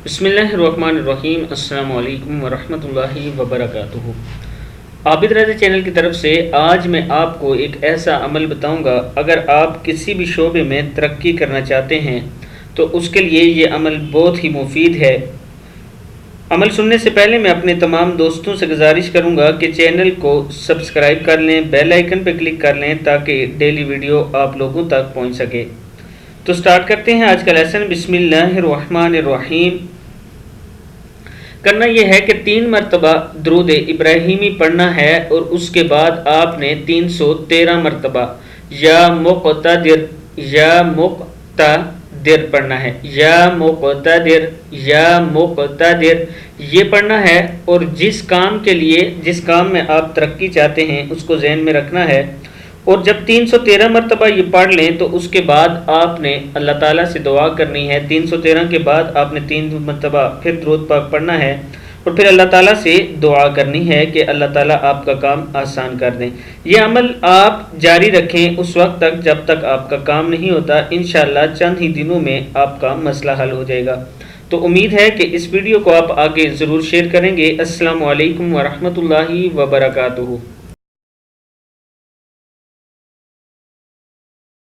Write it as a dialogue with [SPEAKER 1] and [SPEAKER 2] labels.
[SPEAKER 1] बिस्मिल्लाहिर्रहमानिर्रहीम। अस्सलाम वालेकुम वरहमतुल्लाहि वबरकातुहू। आबिद रज़ा चैनल की तरफ से आज मैं आपको एक ऐसा अमल बताऊंगा, अगर आप किसी भी शोबे में तरक्की करना चाहते हैं तो उसके लिए ये अमल बहुत ही मुफीद है। अमल सुनने से पहले मैं अपने तमाम दोस्तों से गुजारिश करूंगा कि चैनल को सब्सक्राइब कर लें, बेल आइकन पर क्लिक कर लें ताकि डेली वीडियो आप लोगों तक पहुँच सके। तो स्टार्ट करते हैं आज का लेसन। बिस्मिल्लाहिर्रहमानिर्रहीम। करना यह है कि 3 मरतबा दुरूद इब्राहिमी पढ़ना है और उसके बाद आपने 313 मरतबा या मुक़्तदिर पढ़ना है। या मुक़्तदिर ये पढ़ना है और जिस काम में आप तरक्की चाहते हैं उसको ज़हन में रखना है। और जब 313 मरतबा ये पढ़ लें तो उसके बाद आपने अल्लाह ताला से दुआ करनी है। 313 के बाद आपने 3 मरतबा फिर दुरूद पाक पढ़ना है और फिर अल्लाह ताला से दुआ करनी है कि अल्लाह ताला आपका काम आसान कर दें। ये अमल आप जारी रखें उस वक्त तक जब तक आपका काम नहीं होता। इंशाअल्लाह चंद ही दिनों में आपका मसला हल हो जाएगा। तो उम्मीद है कि इस वीडियो को आप आगे ज़रूर शेयर करेंगे। अस्सलामु अलैकुम वरहमतुल्लाहि वबरकातुहू।